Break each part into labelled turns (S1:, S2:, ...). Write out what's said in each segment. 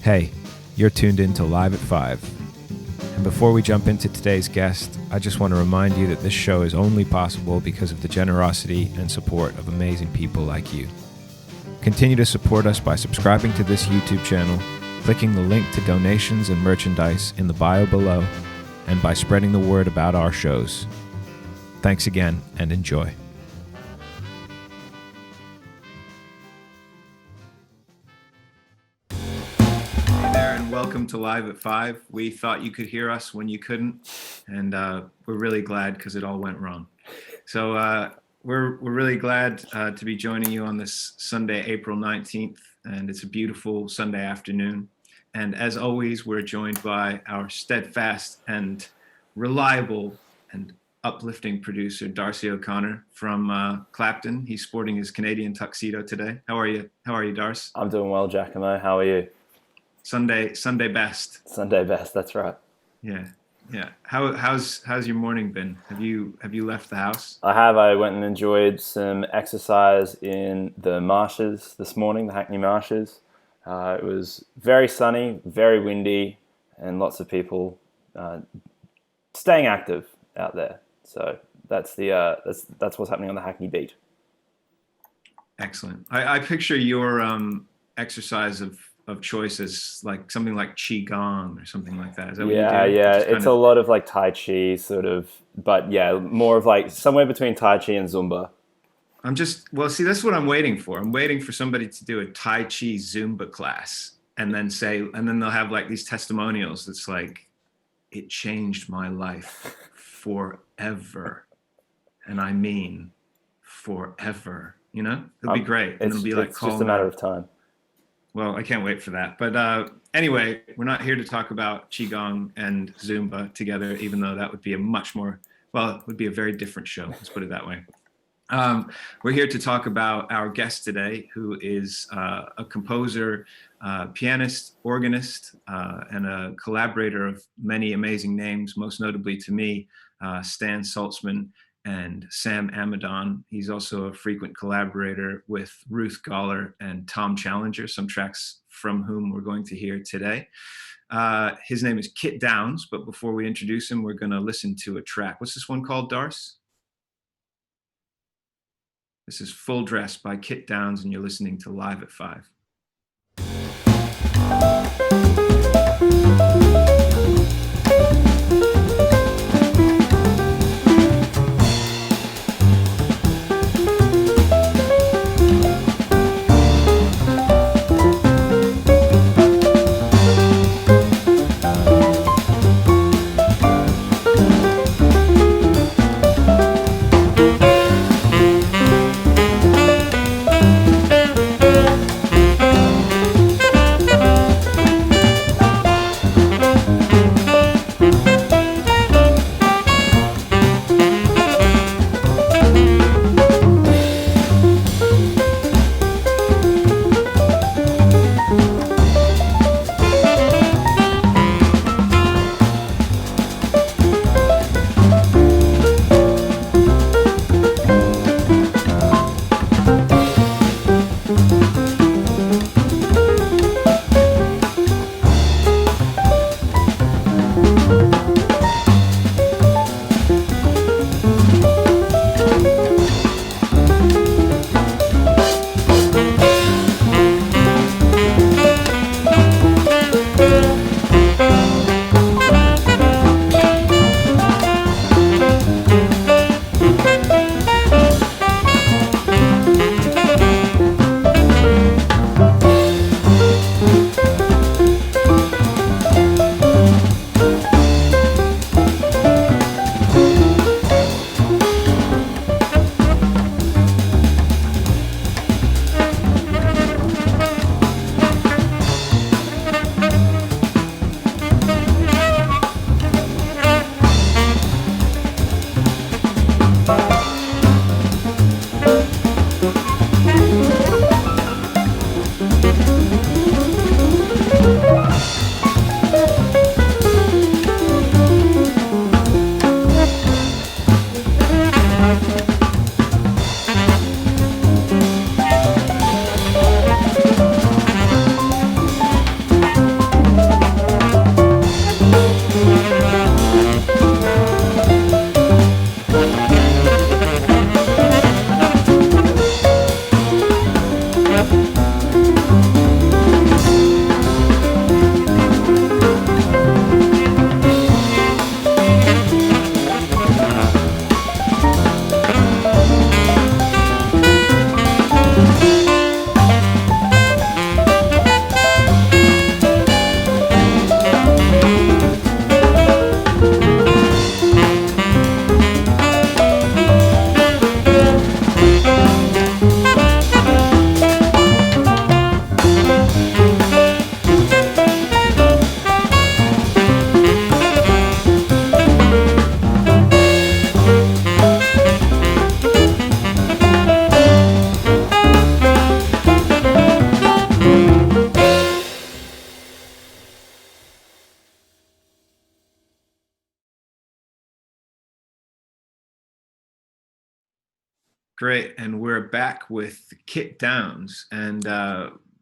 S1: Hey, you're tuned in to Live at 5. And before we jump into today's guest, I just want to remind you that this show is only possible because of the generosity and support of amazing people like you. Continue to support us by subscribing to this YouTube channel, clicking the link to donations and merchandise in the bio below, and by spreading the word about our shows. Thanks again, and enjoy. Welcome to Live at 5. We thought you could hear us when you couldn't, and we're really glad because it all went wrong. So we're really glad to be joining you on this Sunday, April 19th, and it's a beautiful Sunday afternoon. And as always, we're joined by our steadfast and reliable and uplifting producer, Darcy O'Connor from Clapton. He's sporting his Canadian tuxedo today. How are you? How are you, Darcy?
S2: I'm doing well, Giacomo. How are you?
S1: Sunday best.
S2: Sunday best. That's right.
S1: Yeah. How's your morning been? Have you left the house?
S2: I have. I went and enjoyed some exercise in the marshes this morning, the Hackney marshes. It was very sunny, very windy, and lots of people staying active out there. So that's what's happening on the Hackney beat. Excellent.
S1: I picture your exercise of choice as like something like Qigong or something like that. Is that what you do?
S2: Yeah. It's a lot of like Tai Chi sort of, but yeah, more of like somewhere between Tai Chi and Zumba.
S1: See, that's what I'm waiting for. I'm waiting for somebody to do a Tai Chi Zumba class and then they'll have like these testimonials that's like, it changed my life forever. And I mean forever, you know? It'll be great. And it'll be like,
S2: it's just a matter of time.
S1: Well, I can't wait for that. But anyway, we're not here to talk about Qigong and Zumba together, even though that would be it would be a very different show. Let's put it that way. We're here to talk about our guest today, who is a composer, pianist, organist, and a collaborator of many amazing names, most notably to me, Stan Saltzman and Sam Amidon. He's also a frequent collaborator with Ruth Goller and Tom Challenger, some tracks from whom we're going to hear today. His name is Kit Downs, but before we introduce him, we're going to listen to a track. What's this one called, Darce? This is Full Dress by Kit Downs, and you're listening to Live at 5. Great. And we're back with Kit Downs. And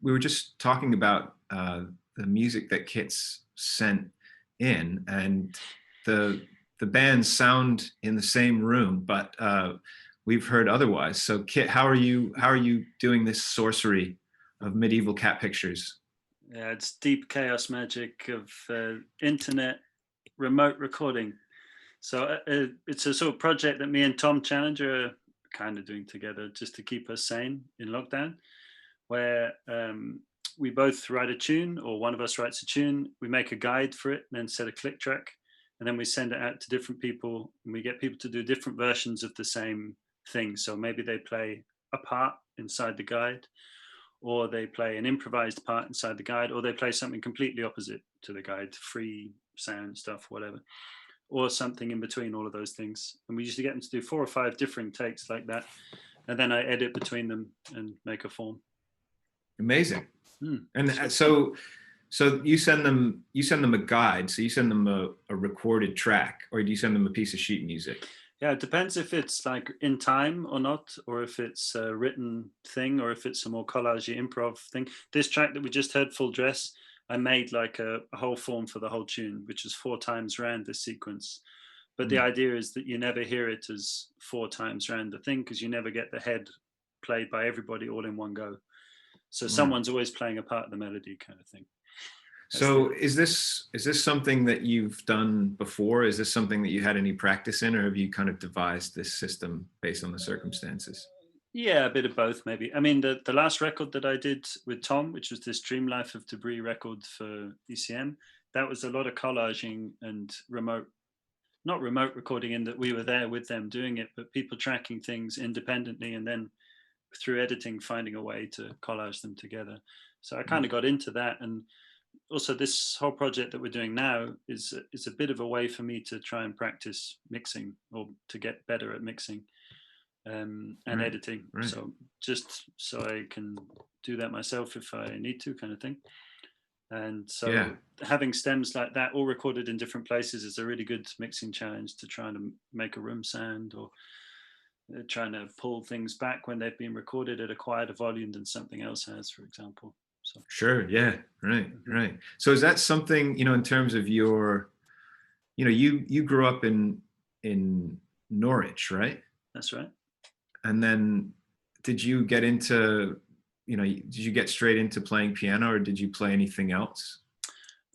S1: we were just talking about the music that Kit's sent in, and the bands sound in the same room, but we've heard otherwise. So Kit, how are you doing this sorcery of medieval cat pictures?
S3: Yeah, it's deep chaos magic of internet remote recording. So it's a sort of project that me and Tom Challenger are kind of doing together just to keep us sane in lockdown, where we both write a tune, or one of us writes a tune, we make a guide for it, and then set a click track, and then we send it out to different people, and we get people to do different versions of the same thing. So maybe they play a part inside the guide, or they play an improvised part inside the guide, or they play something completely opposite to the guide, free sound stuff, whatever, or something in between all of those things. And we usually get them to do 4 or 5 different takes like that, and then I edit between them and make a form.
S1: Amazing. And so you send them a guide. So you send them a recorded track, or do you send them a piece of sheet music?
S3: Yeah, it depends if it's like in time or not, or if it's a written thing, or if it's a more collagey improv thing. This track that we just heard, Full Dress, I made like a whole form for the whole tune, which is 4 times round this sequence. But the idea is that you never hear it as 4 times round the thing, because you never get the head played by everybody all in one go. So someone's always playing a part of the melody, kind of thing.
S1: So is this something that you've done before? Is this something that you had any practice in, or have you kind of devised this system based on the circumstances?
S3: Yeah, a bit of both, maybe. I mean, the last record that I did with Tom, which was this Dreamlife of Debris record for ECM, that was a lot of collaging and not remote recording in that we were there with them doing it, but people tracking things independently and then through editing finding a way to collage them together. So I kind of got into that. And also this whole project that we're doing now is a bit of a way for me to try and practice mixing, or to get better at mixing and editing. So just so I can do that myself if I need to, kind of thing. And so having stems like that all recorded in different places is a really good mixing challenge to try to make a room sound, or trying to pull things back when they've been recorded at a quieter volume than something else has, for example. So
S1: sure, yeah, right. So is that something, in terms of your, you grew up in Norwich, right?
S3: That's right.
S1: And then did you get straight into playing piano, or did you play anything else?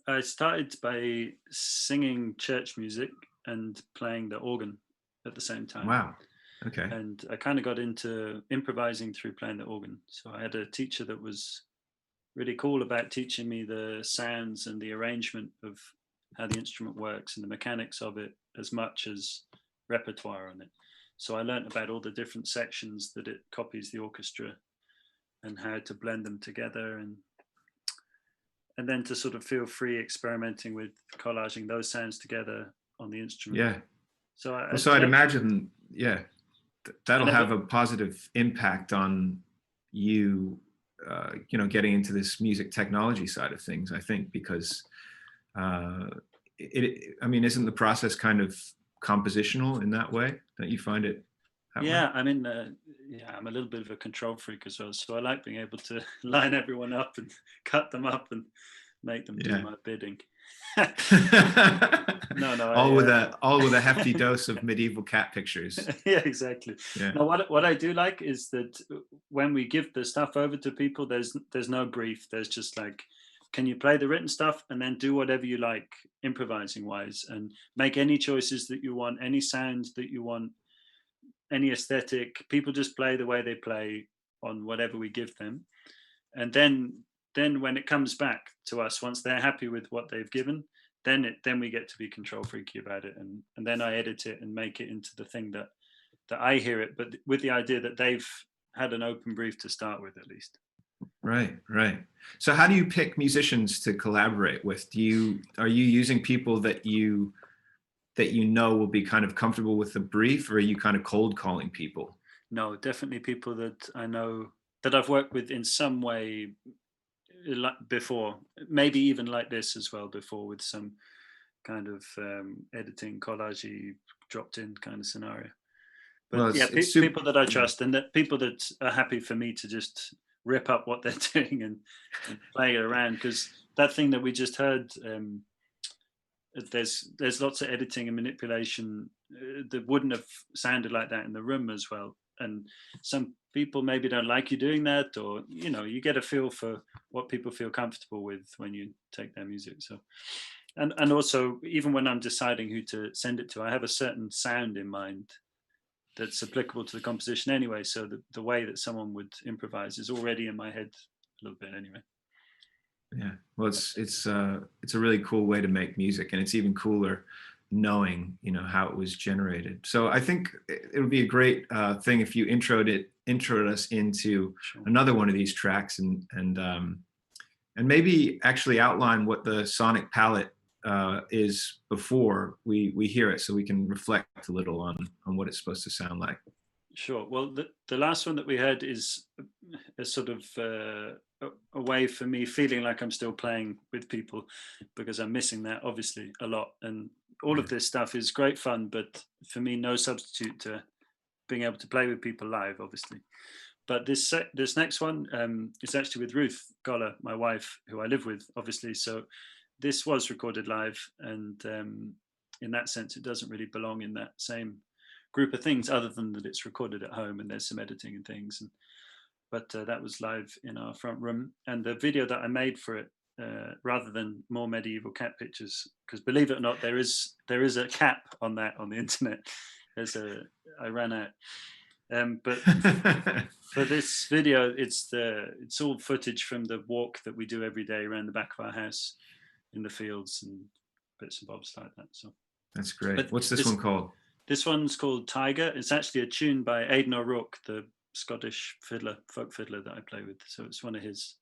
S3: I started by singing church music and playing the organ at the same time.
S1: Wow. Okay.
S3: And I kind of got into improvising through playing the organ. So I had a teacher that was really cool about teaching me the sounds and the arrangement of how the instrument works and the mechanics of it, as much as repertoire on it. So I learned about all the different sections that it copies the orchestra, and how to blend them together, and then to sort of feel free experimenting with collaging those sounds together on the instrument.
S1: Yeah.
S3: So
S1: I'd imagine, that'll have a positive impact on you, getting into this music technology side of things, I think, because isn't the process kind of compositional in that way? Don't you find it that way?
S3: I mean, I'm a little bit of a control freak as well, so I like being able to line everyone up and cut them up and make them do my bidding.
S1: All with a hefty dose of medieval cat pictures.
S3: Yeah, exactly.
S1: Yeah.
S3: Now, what I do like is that when we give the stuff over to people, there's no brief. There's just like, can you play the written stuff and then do whatever you like, improvising wise, and make any choices that you want, any sounds that you want, any aesthetic. People just play the way they play on whatever we give them, and then when it comes back to us, once they're happy with what they've given, then we get to be control freaky about it, and then I edit it and make it into the thing that I hear it, but with the idea that they've had an open brief to start with, at least.
S1: Right. So how do you pick musicians to collaborate with? Are you using people that you will be kind of comfortable with the brief, or are you kind of cold calling people?
S3: No, definitely people that I know, that I've worked with in some way before, maybe even like this as well before, with some kind of editing collagey dropped in kind of scenario. But
S1: Well,
S3: yeah,
S1: it's super,
S3: people that I trust, and that people that are happy for me to just rip up what they're doing and play it around, because that thing that we just heard, there's lots of editing and manipulation that wouldn't have sounded like that in the room as well. And some people maybe don't like you doing that, or you get a feel for what people feel comfortable with when you take their music. So, and also, even when I'm deciding who to send it to, I have a certain sound in mind that's applicable to the composition anyway. So the way that someone would improvise is already in my head a little bit anyway.
S1: Yeah, well, it's a really cool way to make music, and it's even cooler knowing how it was generated. So I think it would be a great thing if you introed us into another one of these tracks, and maybe actually outline what the sonic palette is before we hear it, so we can reflect a little on what it's supposed to sound like.
S3: Sure. Well, the last one that we heard is a sort of a way for me feeling like I'm still playing with people, because I'm missing that obviously a lot. And all of this stuff is great fun, but for me, no substitute to being able to play with people live, obviously. But this next one is actually with Ruth Goller, my wife, who I live with, obviously. So this was recorded live, and in that sense, it doesn't really belong in that same group of things, other than that it's recorded at home and there's some editing and things. But that was live in our front room, and the video that I made for it, rather than more medieval cat pictures, because believe it or not, there is a cap on that on the internet. I ran out. But for this video, it's all footage from the walk that we do every day around the back of our house in the fields and bits and bobs like that. So
S1: that's great.
S3: But
S1: What's this one called?
S3: This one's called Tiger. It's actually a tune by Aidan O'Rourke, the Scottish folk fiddler that I play with. So it's one of his.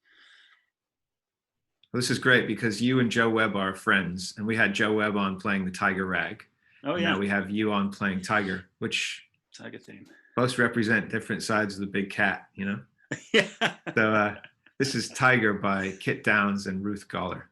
S1: Well, this is great because you and Joe Webb are friends, and we had Joe Webb on playing the Tiger Rag.
S3: Oh yeah.
S1: Now we have you on playing Tiger, which
S3: Tiger theme.
S1: Both represent different sides of the big cat,
S3: Yeah.
S1: So this is Tiger by Kit Downs and Ruth Goller.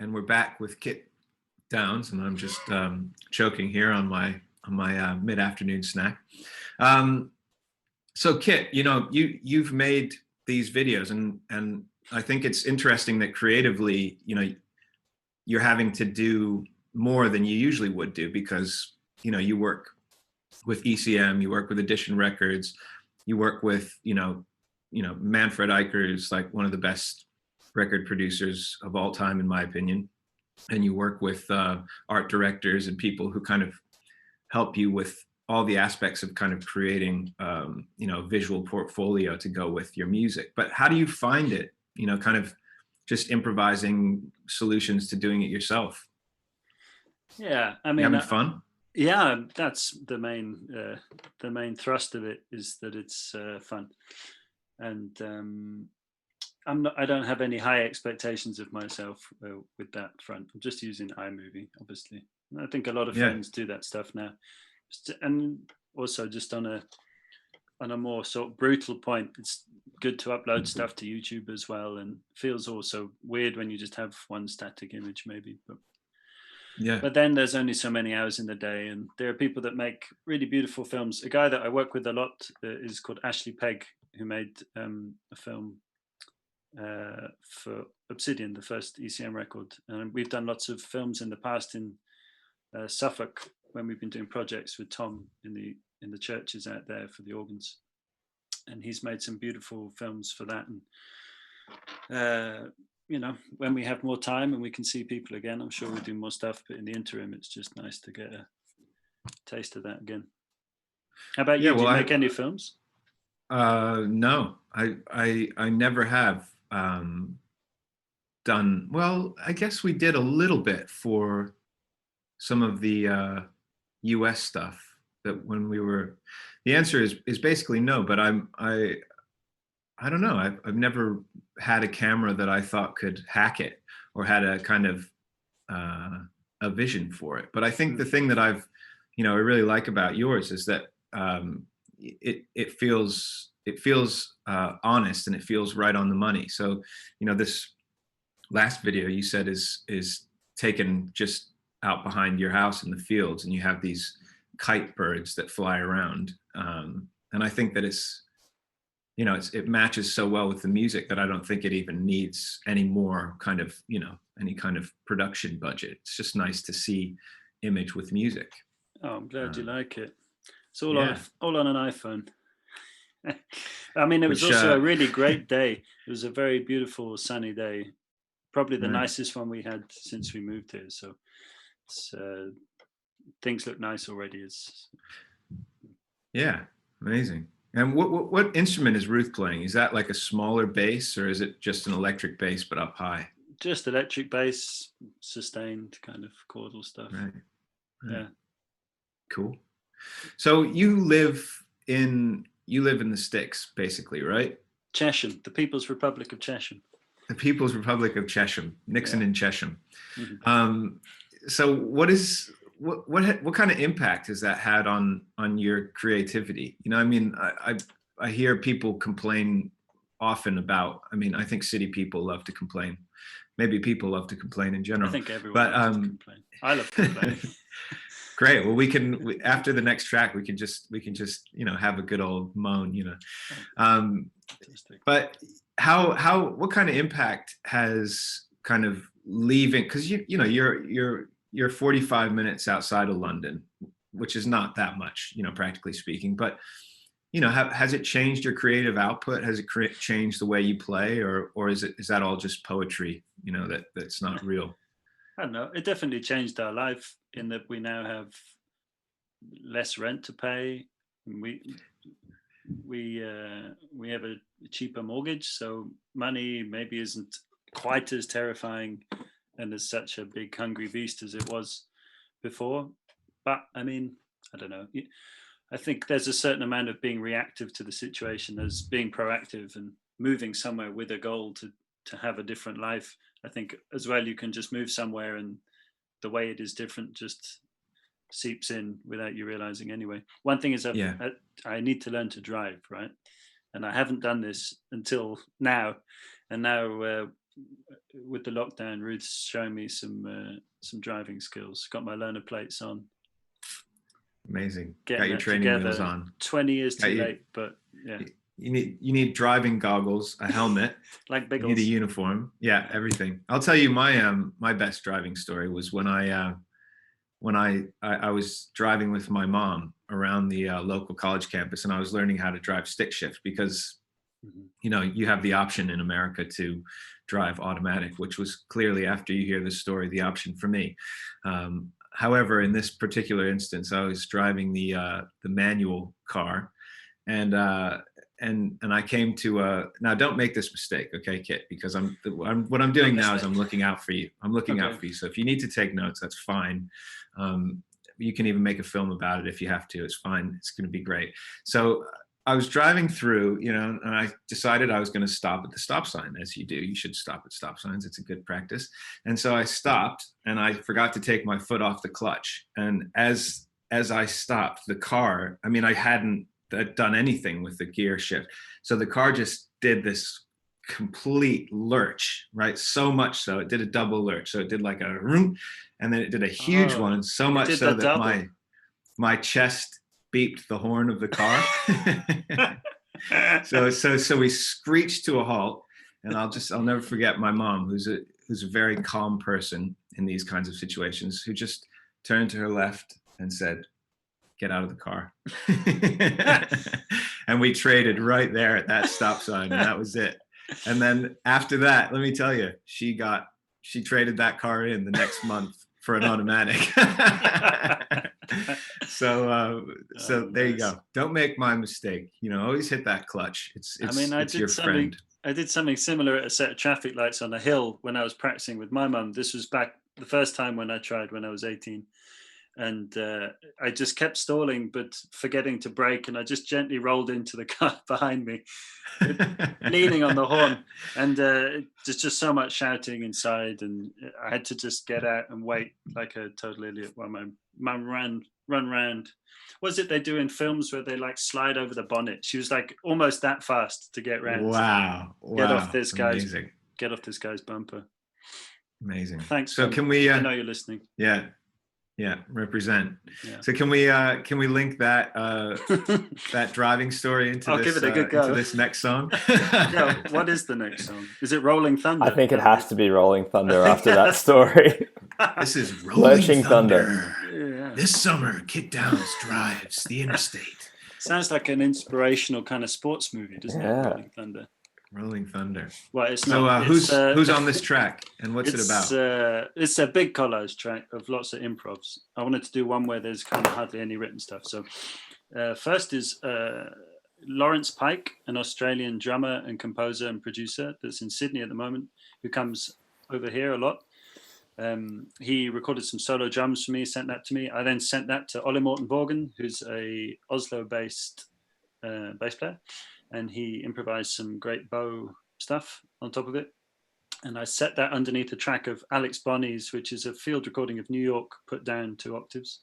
S1: and we're back with Kit Downs, and I'm just choking here on my mid-afternoon snack. So Kit, you've made these videos, and I think it's interesting that creatively, you're having to do more than you usually would do, because you work with ECM, you work with Edition Records, you work with Manfred Eicher's like one of the best record producers of all time, in my opinion, and you work with art directors and people who kind of help you with all the aspects of kind of creating a visual portfolio to go with your music. But how do you find it, kind of just improvising solutions to doing it yourself?
S3: Yeah, I
S1: You
S3: mean,
S1: having fun?
S3: yeah, that's the main thrust of it, is that it's fun, and I don't have any high expectations of myself with that front. I'm just using iMovie, obviously. And I think a lot of friends do that stuff now, and also just on a more sort of brutal point, it's good to upload stuff to YouTube as well, and feels also weird when you just have one static image, maybe, but.
S1: Yeah.
S3: But then there's only so many hours in the day, and there are people that make really beautiful films. A guy that I work with a lot is called Ashley Pegg, who made a film for Obsidian, the first ECM record. And we've done lots of films in the past in Suffolk, when we've been doing projects with Tom in the churches out there for the organs. And he's made some beautiful films for that. And when we have more time and we can see people again, I'm sure we'll do more stuff. But in the interim, it's just nice to get a taste of that again. How about you? Do you make any films?
S1: No, I never have done. Well, I guess we did a little bit for some of the US stuff, that when we were. The answer is basically no, but I don't know. I've never had a camera that I thought could hack it, or had a kind of a vision for it. But I think the thing that I really like about yours is that it feels honest, and it feels right on the money. So this last video you said is taken just out behind your house in the fields, and you have these kite birds that fly around, and I think that it matches so well with the music that I don't think it even needs any more kind of, any kind of production budget. It's just nice to see image with music.
S3: Oh, I'm glad you like it. It's all on an iPhone. I mean, it was also a really great day. It was a very beautiful sunny day, probably the nicest one we had since we moved here. So things look nice already.
S1: Yeah, amazing. And what instrument is Ruth playing? Is that like a smaller bass, or is it just an electric bass but up high?
S3: Just electric bass, sustained kind of chordal stuff.
S1: Right.
S3: Yeah.
S1: Cool. So you live in the sticks, basically, right?
S3: Chesham, the People's Republic of Chesham.
S1: The People's Republic of Chesham, Nixon in Chesham.
S3: Mm-hmm.
S1: So what kind of impact has that had on your creativity? I mean, I hear people complain often about. I mean, I think city people love to complain. Maybe people love to complain in general.
S3: I think everyone loves to complain. I love to complain.
S1: Great. Well, after the next track, we can just have a good old moan. But what kind of impact has kind of leaving? Because you're 45 minutes outside of London, which is not that much, practically speaking. But has it changed your creative output? Has it changed the way you play, or is that all just poetry? That's not real.
S3: I don't know. It definitely changed our life, in that we now have less rent to pay. We have a cheaper mortgage, so money maybe isn't quite as terrifying and as such a big hungry beast as it was before. But I mean, I don't know. I think there's a certain amount of being reactive to the situation as being proactive and moving somewhere with a goal to have a different life. I think as well, you can just move somewhere and the way it is different just seeps in without you realizing anyway. One thing is I need to learn to drive, right? And I haven't done this until now. And now with the lockdown, Ruth's showing me some driving skills. Got my learner plates on.
S1: Amazing.
S3: Getting
S1: Got your
S3: that
S1: training
S3: together.
S1: wheels on.
S3: 20 years
S1: Got
S3: too
S1: you.
S3: late, but yeah.
S1: You need driving goggles, a helmet,
S3: Like
S1: you need a
S3: Biggles.
S1: uniform. Yeah, everything. I'll tell you my best driving story was when I was driving with my mom around the local college campus, and I was learning how to drive stick shift because you know, you have the option in America to drive automatic, which was clearly, after you hear this story, the option for me. However, in this particular instance, I was driving the manual car, and I came to now don't make this mistake, okay, Kit, because what I'm doing now is I'm looking out for you. I'm looking out for you. So if you need to take notes, that's fine. You can even make a film about it if you have to. It's fine. It's going to be great. So I was driving through, you know, and I decided I was going to stop at the stop sign, as you do. You should stop at stop signs. It's a good practice. And so I stopped, and I forgot to take my foot off the clutch. And as I stopped, the car, I mean, I hadn't done anything with the gear shift. So the car just did this complete lurch, right? So much so it did a double lurch. So it did like a room, and then it did a huge one, so much so that my chest beeped the horn of the car. so we screeched to a halt, and I'll never forget my mom, who's a very calm person in these kinds of situations, who just turned to her left and said, "Get out of the car." And we traded right there at that stop sign, and that was it. And then after that, let me tell you, she traded that car in the next month for an automatic. So there you go. Don't make my mistake. You know, always hit that clutch. It's your friend.
S3: I did something similar at a set of traffic lights on a hill when I was practicing with my mum. This was back the first time when I tried when I was 18. And I just kept stalling, but forgetting to brake, and I just gently rolled into the car behind me, leaning on the horn. And there's just so much shouting inside, and I had to just get out and wait like a total idiot while my mum run round. What is it they do in films where they like slide over the bonnet? She was like almost that fast to get round.
S1: Wow!
S3: Get off this guy's
S1: Amazing.
S3: Get off this guy's bumper.
S1: Amazing.
S3: Thanks.
S1: So can we?
S3: I know you're listening.
S1: Yeah, represent.
S3: Yeah.
S1: So can we link that that driving story into this next song?
S3: Yeah, what is the next song? Is it Rolling Thunder?
S2: I think it has to be Rolling Thunder after that story.
S1: This is Rolling Thunder.
S3: Yeah.
S1: This summer, Kit Downs drives the interstate.
S3: Sounds like an inspirational kind of sports movie, doesn't it? Rolling Thunder.
S1: Rolling Thunder.
S3: Well, it's
S1: so
S3: not.
S1: Who's on this track, and what's it about?
S3: It's a big collage track of lots of improvs. I wanted to do one where there's kind of hardly any written stuff. So first is Lawrence Pike, an Australian drummer and composer and producer that's in Sydney at the moment, who comes over here a lot. He recorded some solo drums for me, sent that to me. I then sent that to Ole Morten Borgen, who's a Oslo-based bass player. And he improvised some great bow stuff on top of it. And I set that underneath a track of Alex Bonney's, which is a field recording of New York put down 2 octaves.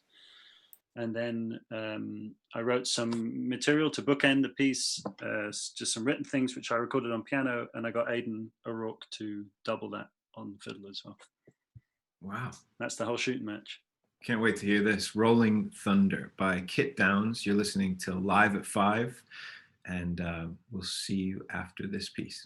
S3: And then I wrote some material to bookend the piece, just some written things, which I recorded on piano. And I got Aidan O'Rourke to double that on fiddle as well.
S1: Wow.
S3: That's the whole shooting match.
S1: Can't wait to hear this. Rolling Thunder by Kit Downs. You're listening to Live at 5. And we'll see you after this piece.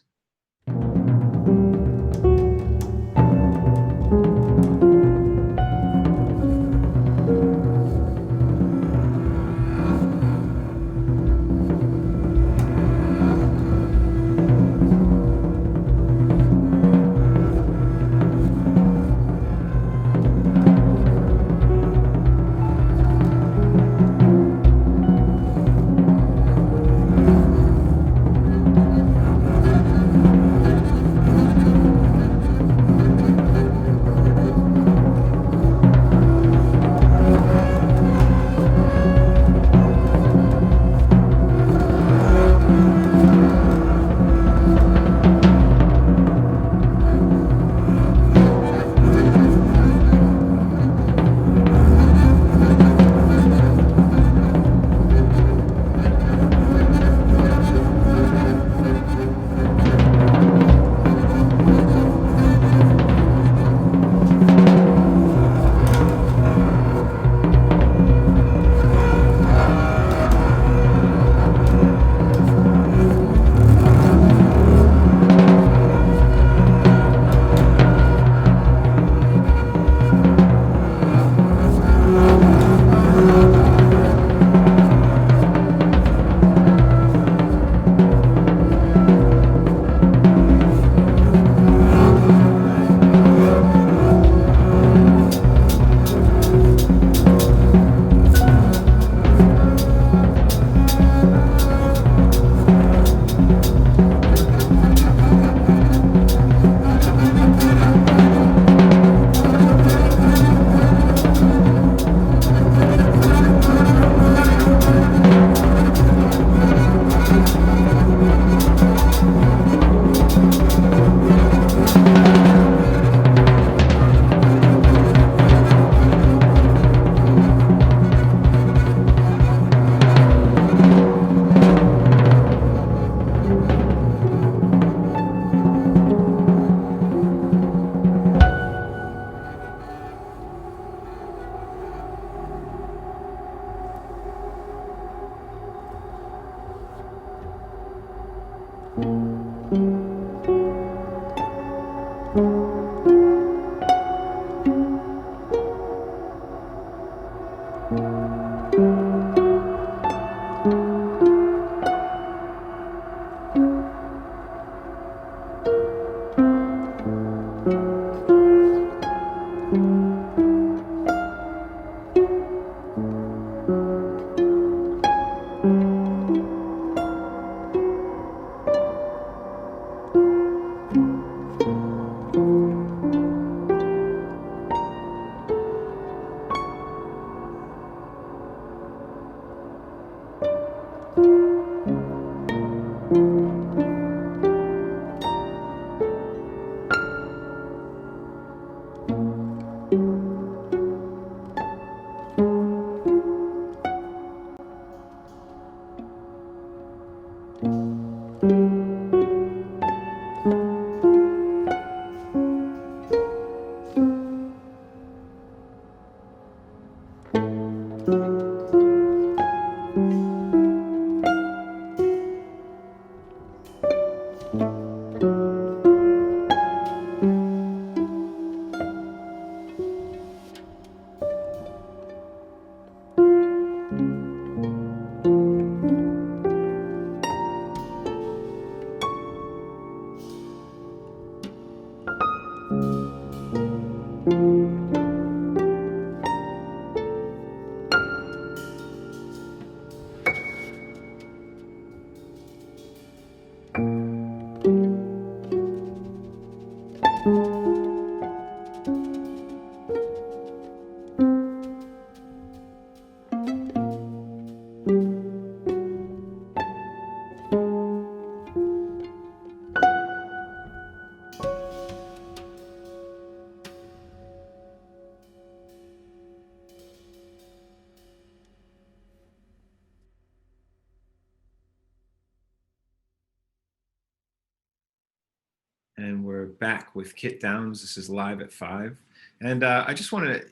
S1: And we're back with Kit Downs. This is Live at 5. And I just want to,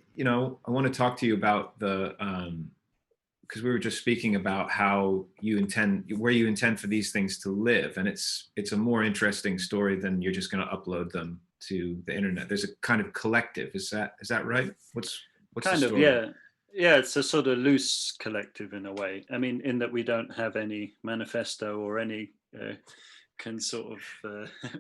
S1: I want to talk to you about the, because we were just speaking about how where you intend for these things to live. And it's a more interesting story than you're just going to upload them to the internet. There's a kind of collective. Is that right? What's
S3: Kind
S1: the
S3: of,
S1: story?
S3: yeah. Yeah, it's a sort of loose collective in a way. I mean, in that we don't have any manifesto or any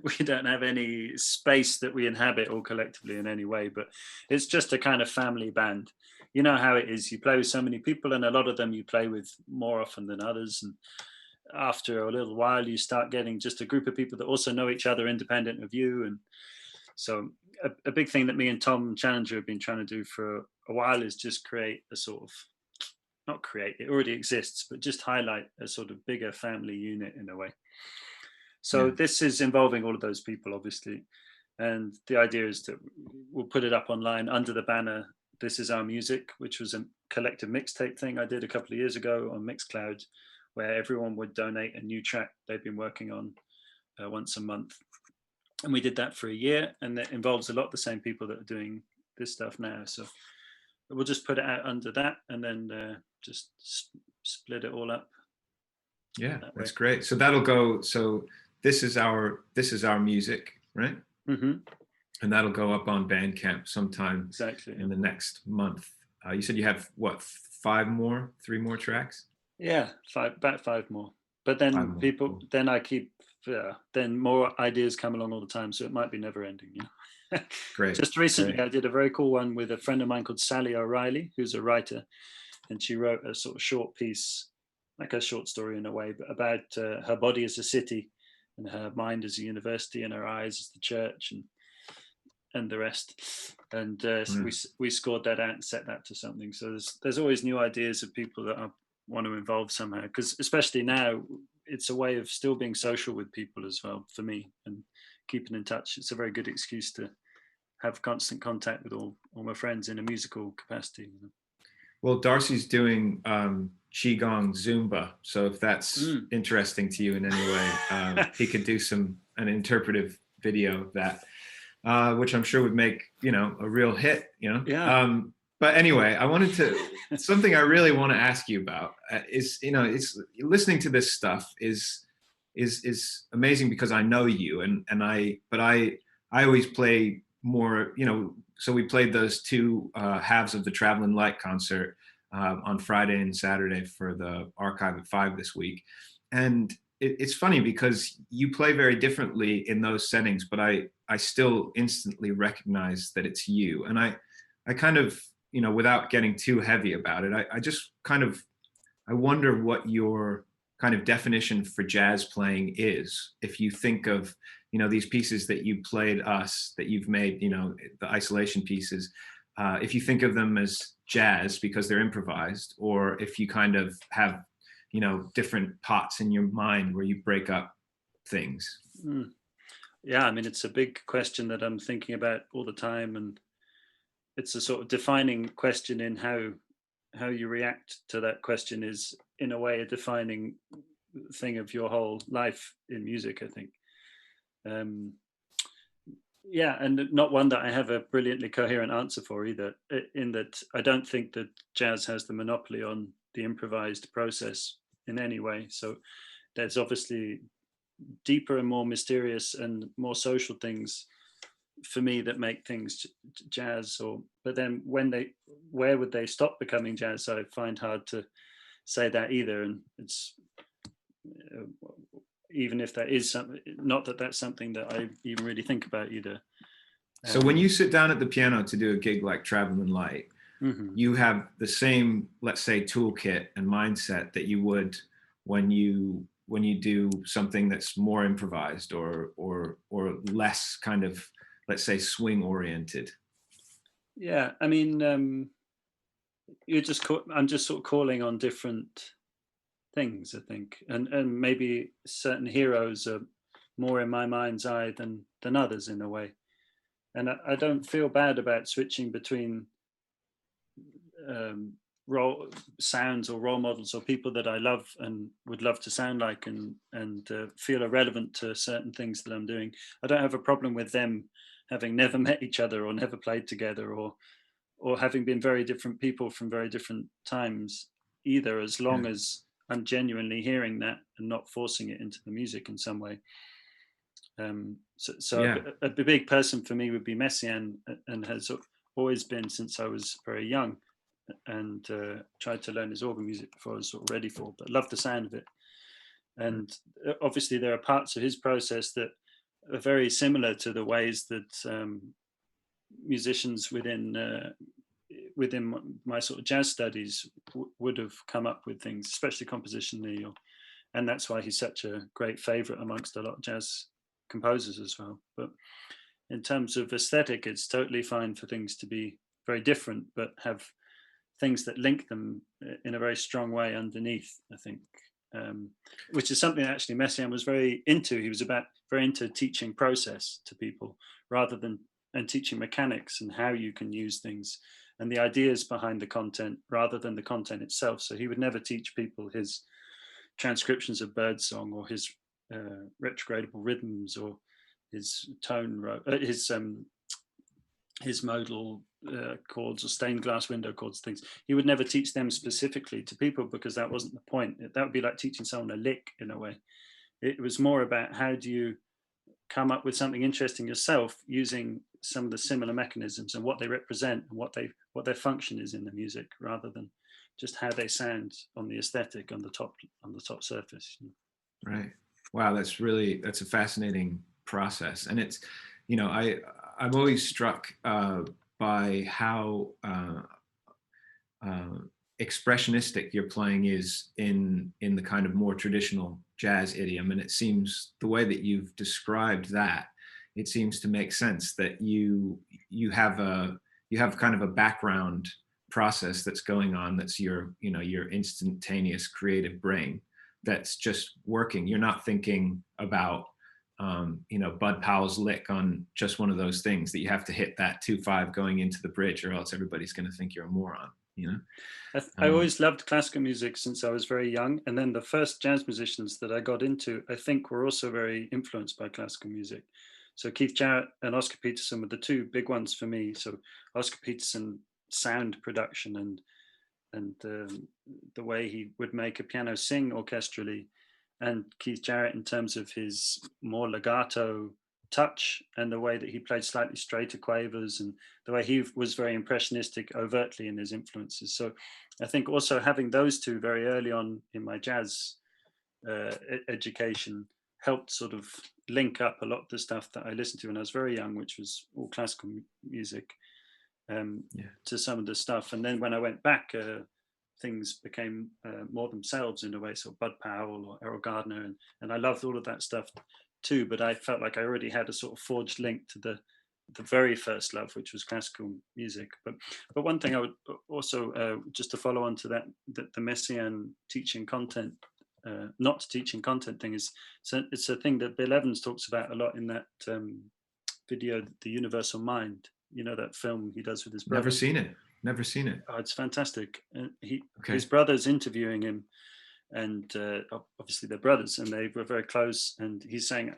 S3: we don't have any space that we inhabit all collectively in any way, but it's just a kind of family band. You know how it is. You play with so many people, and a lot of them you play with more often than others. And after a little while, you start getting just a group of people that also know each other independent of you. And so a big thing that me and Tom Challenger have been trying to do for a while is just create a sort of, not create, it already exists, but just highlight a sort of bigger family unit in a way. So this is involving all of those people, obviously. And the idea is that we'll put it up online under the banner, This Is Our Music, which was a collective mixtape thing I did a couple of years ago on Mixcloud, where everyone would donate a new track they've been working on once a month. And we did that for a year, and that involves a lot of the same people that are doing this stuff now. So we'll just put it out under that, and then just split it all up.
S1: Yeah, that's great. So that'll go. So this is our music, right?
S3: Mm-hmm.
S1: And that'll go up on Bandcamp sometime
S3: Exactly
S1: in the next month. You said you have what, 3 more tracks?
S3: Yeah, about 5 more. But then then I keep, then more ideas come along all the time, so it might be never ending.
S1: Great.
S3: Just recently, I did a very cool one with a friend of mine called Sally O'Reilly, who's a writer, and she wrote a sort of short piece, like a short story in a way, but about her body as a city, and her mind as a university, and her eyes as the church, and the rest. And we scored that out and set that to something. So there's always new ideas of people that I want to involve somehow, because especially now, it's a way of still being social with people as well for me, and keeping in touch. It's a very good excuse to have constant contact with all my friends in a musical capacity.
S1: Well, Darcy's doing Qigong Zumba, so if that's interesting to you in any way, he could do an interpretive video of that, which I'm sure would make a real hit.
S3: Yeah.
S1: But anyway, I wanted to something I really want to ask you about is it's listening to this stuff is amazing because I know you and I always play more, so we played those 2 halves of the Trav'lin Light concert on Friday and Saturday for the Archive at 5 this week. And it's funny because you play very differently in those settings, but I still instantly recognize that it's you. And I kind of, without getting too heavy about it, I just kind of, I wonder what your kind of definition for jazz playing is. If you think of, these pieces that you played us, that you've made, the isolation pieces, if you think of them as jazz because they're improvised, or if you kind of have, different pots in your mind where you break up things.
S3: Yeah, I mean, it's a big question that I'm thinking about all the time, and it's a sort of defining question in how you react to that question is, in a way, a defining thing of your whole life in music, I think. Yeah, and not one that I have a brilliantly coherent answer for either, in that I don't think that jazz has the monopoly on the improvised process in any way. So there's obviously deeper and more mysterious and more social things for me that make things jazz. Or but then where would they stop becoming jazz? I find hard to say that either. And it's even if that is something, not that that's something that I even really think about either.
S1: So when you sit down at the piano to do a gig like Trav'lin Light, you have the same, let's say, toolkit and mindset that you would when you do something that's more improvised or less kind of, let's say, swing oriented.
S3: Yeah, I mean, I'm just sort of calling on different things, I think, and maybe certain heroes are more in my mind's eye than others in a way. And I don't feel bad about switching between role sounds or role models or people that I love and would love to sound like and feel are relevant to certain things that I'm doing. I don't have a problem with them having never met each other or never played together or having been very different people from very different times either, as long as I'm genuinely hearing that and not forcing it into the music in some way. A big person for me would be Messiaen, and has always been since I was very young, and tried to learn his organ music before I was sort of ready for, but loved the sound of it. And obviously there are parts of his process that are very similar to the ways that musicians within my sort of jazz studies would have come up with things, especially compositionally, and that's why he's such a great favorite amongst a lot of jazz composers as well. But in terms of aesthetic, it's totally fine for things to be very different, but have things that link them in a very strong way underneath, I think, which is something that actually Messiaen was very into. He was very into teaching process to people rather than and teaching mechanics and how you can use things and the ideas behind the content rather than the content itself. So he would never teach people his transcriptions of birdsong or his retrogradable rhythms or his his modal chords or stained glass window chords, things. He would never teach them specifically to people because that wasn't the point. That would be like teaching someone a lick in a way. It was more about how do you come up with something interesting yourself using some of the similar mechanisms and what they represent and what their function is in the music, rather than just how they sound on the aesthetic on the top surface.
S1: Right. Wow, that's a fascinating process, and it's, I'm always struck by how expressionistic your playing is in the kind of more traditional jazz idiom, and it seems the way that you've described that, it seems to make sense that you have kind of a background process that's going on, that's your instantaneous creative brain that's just working. You're not thinking about Bud Powell's lick on just one of those things that you have to hit that 2/5 going into the bridge, or else everybody's going to think you're a moron.
S3: I always loved classical music since I was very young, and then the first jazz musicians that I got into, I think, were also very influenced by classical music. So Keith Jarrett and Oscar Peterson were the two big ones for me. So Oscar Peterson, sound production and the way he would make a piano sing orchestrally, and Keith Jarrett in terms of his more legato touch and the way that he played slightly straighter quavers and the way he was very impressionistic overtly in his influences. So I think also having those two very early on in my jazz education helped sort of link up a lot of the stuff that I listened to when I was very young, which was all classical music, to some of the stuff. And then when I went back, things became more themselves in a way. So Bud Powell or Errol Gardner, and I loved all of that stuff too. But I felt like I already had a sort of forged link to the very first love, which was classical music. But one thing I would also just to follow on to that the Messiaen teaching content, not teaching content thing is, so it's a thing that Bill Evans talks about a lot in that video, The Universal Mind. That film he does with his brother.
S1: Never seen it.
S3: Oh, it's fantastic. His brother's interviewing him, and obviously they're brothers, and they were very close. And he's saying,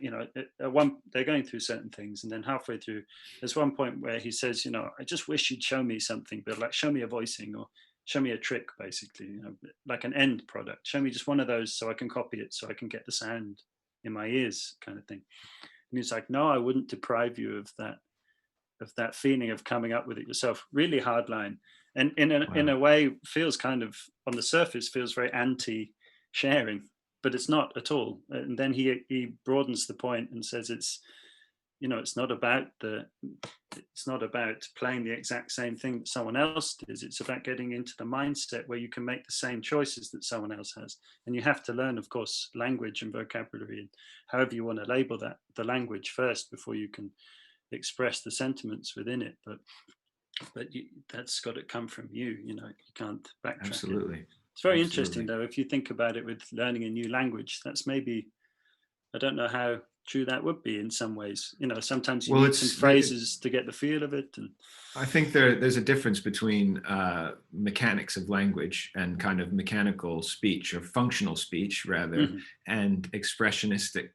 S3: they're going through certain things, and then halfway through, there's one point where he says, I just wish you'd show me something, but like show me a voicing or show me a trick, basically, like an end product. Show me just one of those so I can copy it, so I can get the sound in my ears, kind of thing. And he's like, no, I wouldn't deprive you of that feeling of coming up with it yourself. Really hard line, and in a way feels kind of, on the surface, feels very anti-sharing, but it's not at all. And then he broadens the point and says it's not about playing the exact same thing that someone else does. It's about getting into the mindset where you can make the same choices that someone else has. And you have to learn, of course, language and vocabulary, and however you want to label that, the language first, before you can express the sentiments within it. But that's got to come from you. You can't backtrack.
S1: Absolutely.
S3: It's very interesting, though, if you think about it, with learning a new language. That's maybe, I don't know how true that would be in some ways. Sometimes you need some phrases to get the feel of it. And
S1: I think there's a difference between mechanics of language and kind of mechanical speech, or functional speech rather, and expressionistic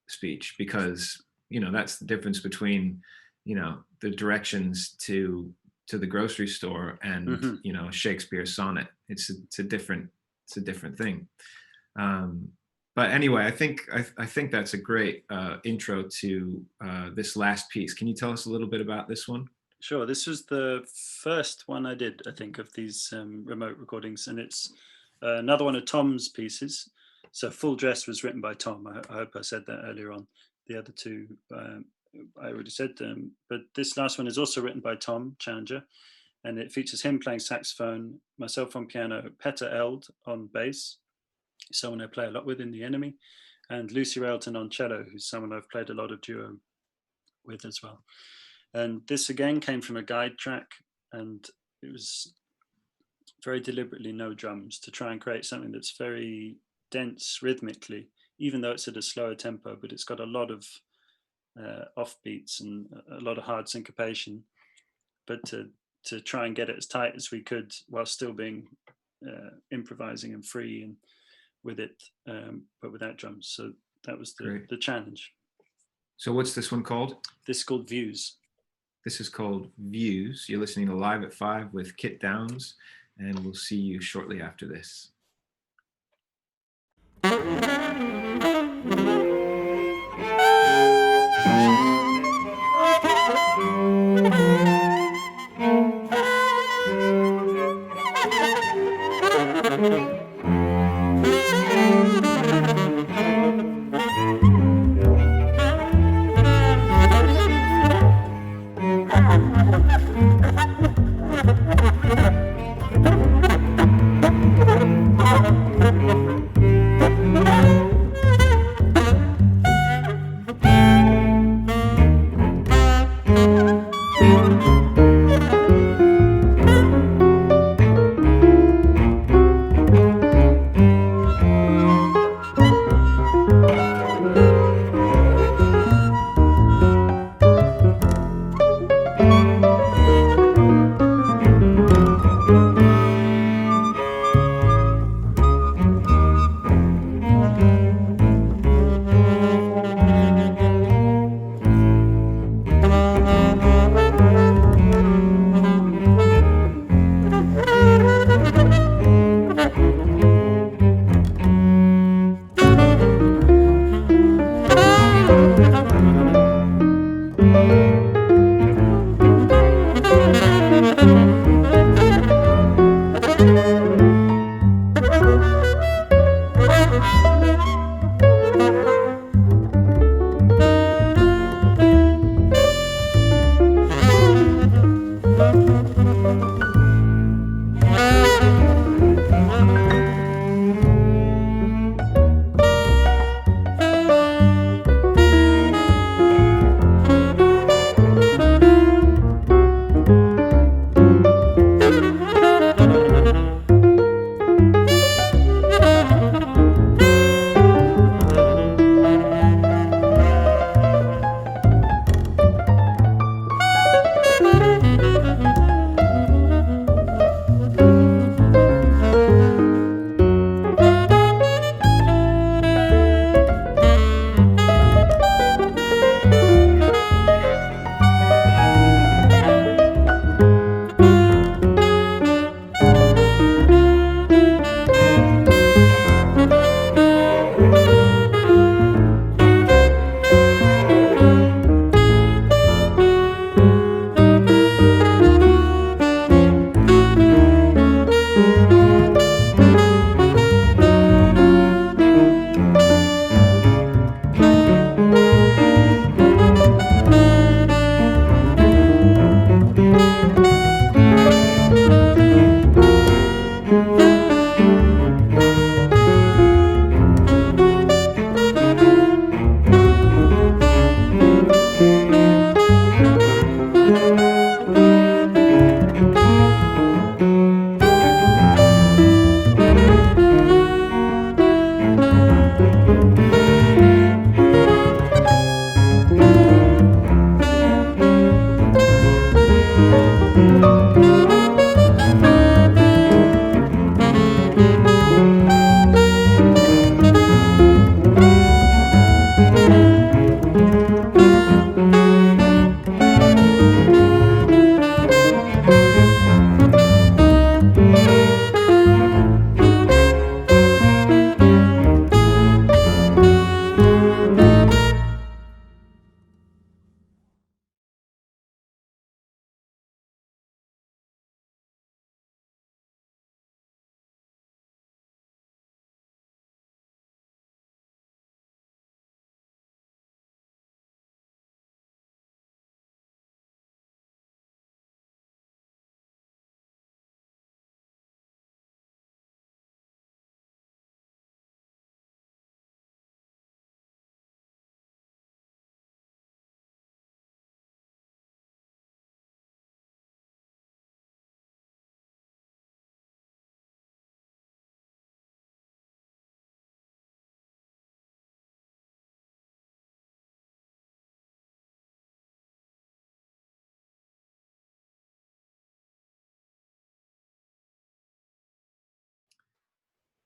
S1: speech, because that's the difference between the directions to the grocery store and Shakespeare's sonnet. It's a different thing. But anyway, I think that's a great intro to this last piece. Can you tell us a little bit about this one?
S3: Sure. This was the first one I did, I think, of these remote recordings, and it's another one of Tom's pieces. So Full Dress was written by Tom. I hope I said that earlier on. The other two, I already said them, but this last one is also written by Tom Challenger, and it features him playing saxophone, myself on piano, Petter Eld on bass, someone I play a lot with in The Enemy, and Lucy Railton on cello, who's someone I've played a lot of duo with as well. And this again came from a guide track, and it was very deliberately no drums, to try and create something that's very dense rhythmically, even though it's at a slower tempo, but it's got a lot of offbeats and a lot of hard syncopation, but to try and get it as tight as we could while still being improvising and free and with it, but without drums. So that was the challenge.
S1: So what's this one called?
S3: This is called Views.
S1: This is called Views. You're listening to Live at 5 with Kit Downs, and we'll see you shortly after this.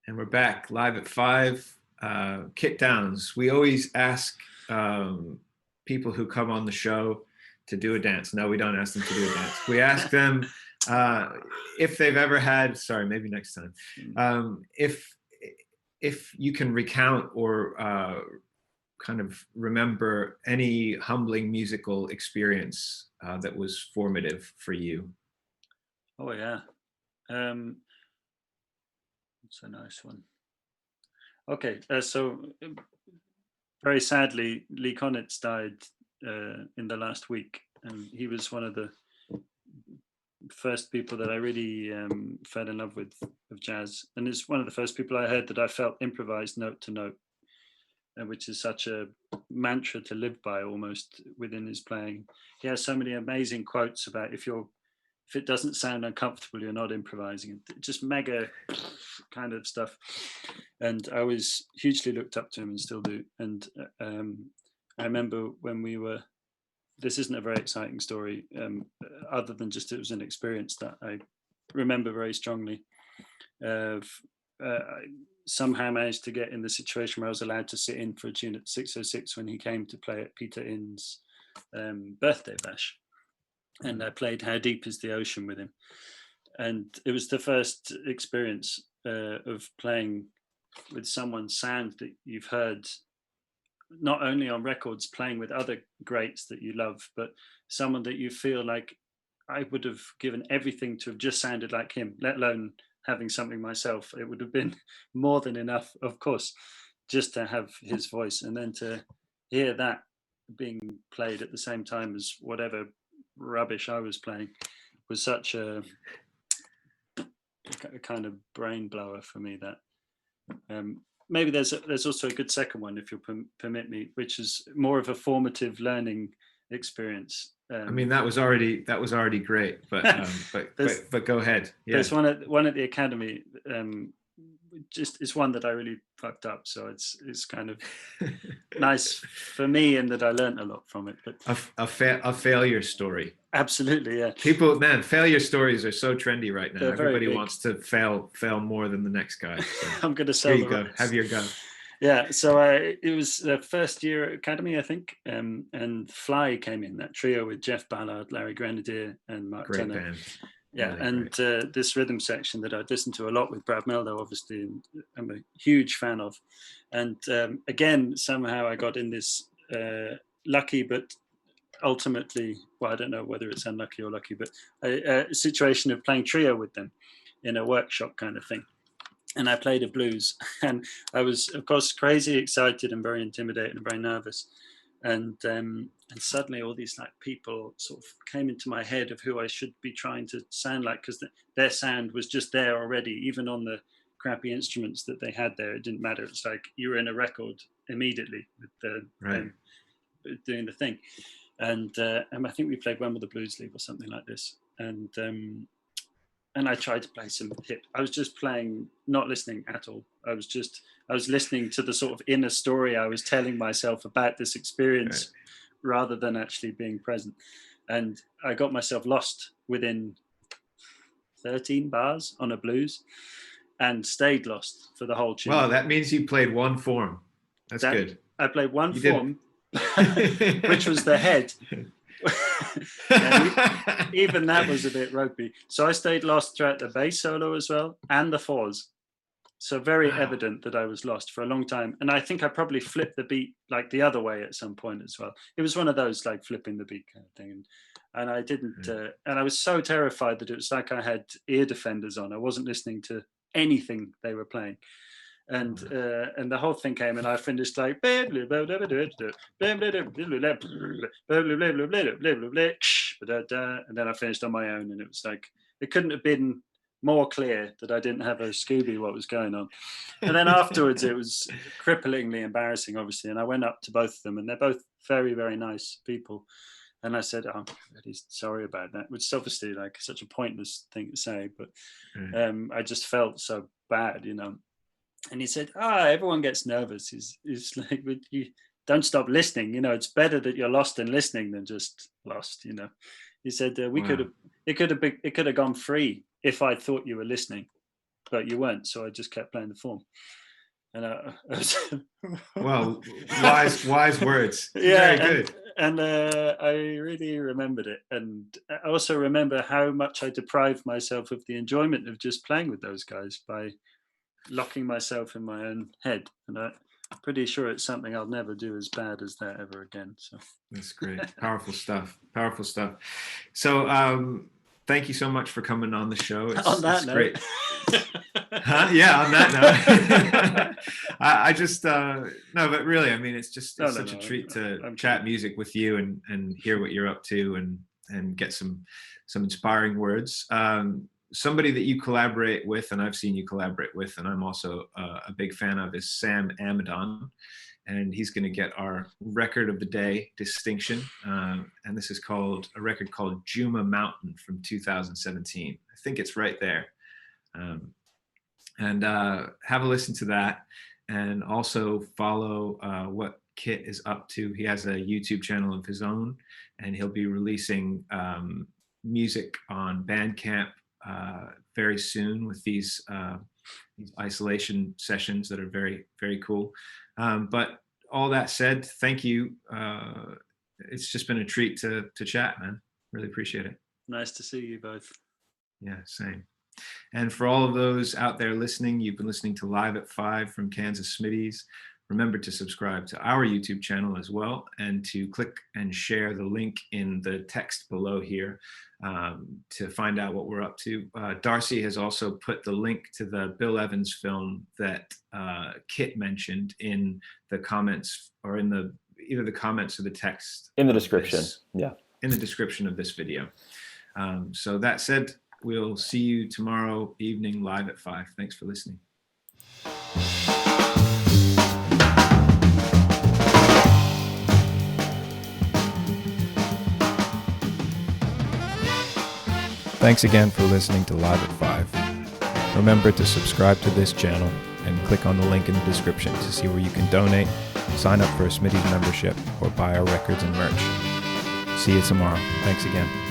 S1: And we're back live at 5. Kit Downs. We always ask people who come on the show to do a dance. No, we don't ask them to do a dance. We ask them if they've ever had, sorry, maybe next time, if you can recount or kind of remember any humbling musical experience that was formative for you.
S3: Oh yeah. It's a nice one. Okay, so very sadly, Lee Konitz died in the last week, and he was one of the first people that I really fell in love with of jazz, and it's one of the first people I heard that I felt improvised note to note, which is such a mantra to live by almost within his playing. He has so many amazing quotes about if it doesn't sound uncomfortable, you're not improvising. Just mega kind of stuff. And I always hugely looked up to him and still do. And I remember when we were, this isn't a very exciting story, other than just it was an experience that I remember very strongly. I somehow managed to get in the situation where I was allowed to sit in for a tune at 606 when he came to play at Peter Inn's birthday bash. And I played How Deep is the Ocean with him. And it was the first experience of playing with someone's sound that you've heard, not only on records, playing with other greats that you love, but someone that you feel like I would have given everything to have just sounded like him, let alone having something myself. It would have been more than enough, of course, just to have his voice. And then to hear that being played at the same time as whatever rubbish I was playing was such a kind of brain blower for me. That maybe there's also a good second one, if you'll permit me, which is more of a formative learning experience.
S1: I mean, that was already great, but but go ahead. Yeah.
S3: There's one at the Academy. Just it's one that I really fucked up, so it's kind of nice for me, and that I learned a lot from it. But
S1: a failure story.
S3: Absolutely, yeah.
S1: People, man, failure stories are so trendy right now.
S3: They're
S1: Everybody wants to fail more than the next guy. So.
S3: I'm going to sell.
S1: Here you go. Have your go.
S3: Yeah, so it was the first year at Academy, I think, and Fly came in, that trio with Jeff Ballard, Larry Grenadier, and Mark
S1: Great
S3: Tenner.
S1: band.
S3: Yeah,
S1: really
S3: and this rhythm section that I'd listened to a lot with Brad Meldo, obviously, and I'm a huge fan of. And again, somehow I got in this lucky, but ultimately, well, I don't know whether it's unlucky or lucky, but a situation of playing trio with them in a workshop kind of thing. And I played a blues, and I was, of course, crazy excited and very intimidated and very nervous. And suddenly all these like people sort of came into my head of who I should be trying to sound like, because their sound was just there already, even on the crappy instruments that they had there. It didn't matter. It's like you were in a record immediately with doing the thing. And I think we played When Will the Blues Leave or something like this. And I tried to play some hip. I was just playing, not listening at all. I was listening to the sort of inner story I was telling myself about this experience, rather than actually being present. And I got myself lost within 13 bars on a blues, and stayed lost for the whole tune.
S1: Wow, that means you played one form. That's good.
S3: I played one form, which was the head. Even that was a bit ropey. So I stayed lost throughout the bass solo as well, and the fours. So very evident that I was lost for a long time. And I think I probably flipped the beat like the other way at some point as well. It was one of those like flipping the beat kind of thing. And I didn't, and I was so terrified that it was like I had ear defenders on. I wasn't listening to anything they were playing. And the whole thing came, and I finished like, and then I finished on my own, and it was like, it couldn't have been more clear that I didn't have a Scooby what was going on. And then afterwards it was cripplingly embarrassing, obviously, and I went up to both of them, and they're both very, very nice people, and I said, I'm really sorry about that, which is obviously like such a pointless thing to say, but I just felt so bad, you know. And he said, everyone gets nervous. He's like, you don't stop listening, you know, it's better that you're lost and listening than just lost, you know. He said, it could have gone free if I thought you were listening. but you weren't. So I just kept playing the form. And
S1: well, wise words.
S3: Yeah,
S1: very good.
S3: And I really remembered it, and I also remember how much I deprived myself of the enjoyment of just playing with those guys by locking myself in my own head. And I'm pretty sure it's something I'll never do as bad as that ever again. So
S1: that's great. Powerful stuff. So thank you so much for coming on the show. It's great. Huh? Yeah, on that note. I just no, but really, I mean, it's such a treat to chat music with you and hear what you're up to and get some inspiring words. Somebody that you collaborate with, and I've seen you collaborate with, and I'm also a big fan of, is Sam Amadon, and he's going to get our record of the day distinction, and this is a record called Juma Mountain from 2017. I think it's right there. And have a listen to that, and also follow what Kit is up to. He has a YouTube channel of his own, and he'll be releasing music on Bandcamp very soon with these isolation sessions that are very, very cool. But all that said, thank you. It's just been a treat to chat, man. Really appreciate it.
S3: Nice to see you both.
S1: Yeah, same. And for all of those out there listening, you've been listening to Live at 5 from Kansas Smitty's. Remember to subscribe to our YouTube channel as well, and to click and share the link in the text below here to find out what we're up to. Darcy has also put the link to the Bill Evans film that Kit mentioned in the comments, or in either the comments or the text.
S2: In the description, yeah.
S1: In the description of this video. So that said, we'll see you tomorrow evening live at 5. Thanks for listening. Thanks again for listening to Live at 5. Remember to subscribe to this channel and click on the link in the description to see where you can donate, sign up for a Smitty's membership, or buy our records and merch. See you tomorrow. Thanks again.